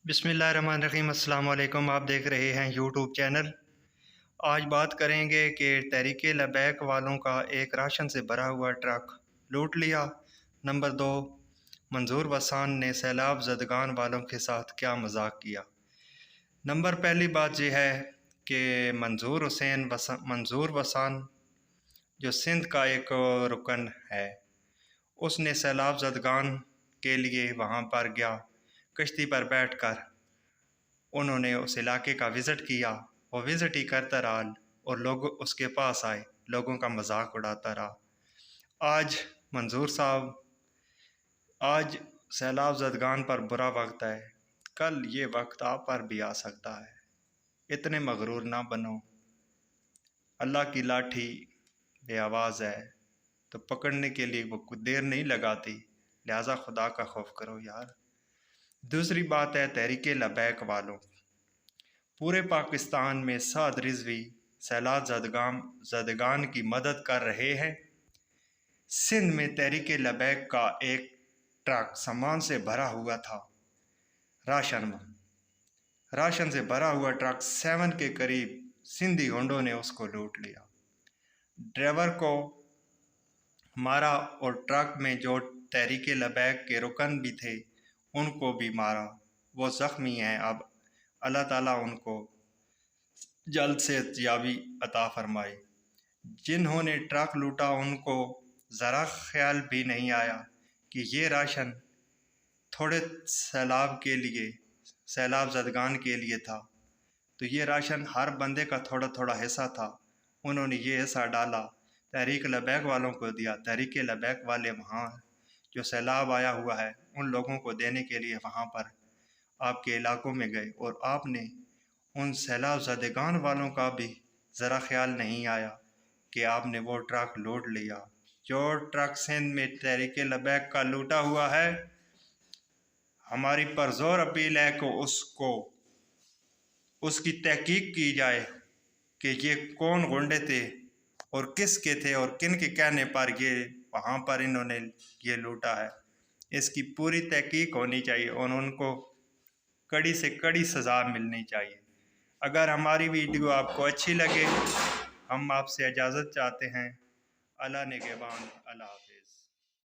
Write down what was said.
बिस्मिल्लाहिर्रहमानिर्रहीम। अस्सलाम वालेकुम। आप देख रहे हैं यूट्यूब चैनल। आज बात करेंगे कि तहरीक लबैक वालों का एक राशन से भरा हुआ ट्रक लूट लिया। नंबर 2, मंजूर वसान ने सैलाब ज़दगान वालों के साथ क्या मजाक किया। पहली बात यह है कि मंजूर वसान जो सिंध का एक रुकन है, उसने सैलाब ज़दगान के लिए वहाँ पर गया। कश्ती पर बैठकर उन्होंने उस इलाके का विज़िट किया। वो विज़िट ही करता रहा और लोग उसके पास आए, लोगों का मजाक उड़ाता रहा। आज मंजूर साहब, आज सैलाब ज़दगान पर बुरा वक्त है, कल ये वक्त आप पर भी आ सकता है। इतने मगरूर ना बनो। अल्लाह की लाठी बेआवाज़ है तो पकड़ने के लिए वो कुछ देर नहीं लगाती, लिहाजा खुदा का खौफ करो यार। दूसरी बात है तहरीक लबैक वालों। पूरे पाकिस्तान में साद रिजवी सैलाब ज़दगान की मदद कर रहे हैं। सिंध में तहरीक लबैक का एक ट्रक सामान से भरा हुआ था, राशन से भरा हुआ ट्रक 7 के करीब सिंधी होंडों ने उसको लूट लिया। ड्राइवर को मारा और ट्रक में जो तहरीक लबैक के रुकन भी थे उनको भी मारा। वो ज़ख्मी हैं। अब अल्लाह ताला उनको जल्द से याबी अता फरमाए। जिन्होंने ट्रक लूटा उनको ज़रा ख्याल भी नहीं आया कि ये राशन थोड़े सैलाब ज़दगान के लिए था, तो ये राशन हर बंदे का थोड़ा थोड़ा हिस्सा था। उन्होंने ये हिस्सा डाला, तहरीक लबैक वालों को दिया। तहरीक लबैक वाले वहाँ जो सैलाब आया हुआ है उन लोगों को देने के लिए वहाँ पर आपके इलाकों में गए और आपने उन सैलाब ज़दगान वालों का भी ज़रा ख्याल नहीं आया कि आपने वो ट्रक लूट लिया। जो ट्रक सिंध में तहरीक लबैक का लूटा हुआ है, हमारी परज़ोर अपील है कि उसकी तहकीक की जाए कि ये कौन गुंडे थे और किसके थे और किन के कहने पर ये वहाँ पर इन्होंने ये लूटा है। इसकी पूरी तहकीक होनी चाहिए और उनको कड़ी से कड़ी सज़ा मिलनी चाहिए। अगर हमारी वीडियो आपको अच्छी लगे, हम आपसे इजाज़त चाहते हैं। अल्लाह निगहबान। अल्लाह हाफ़िज़।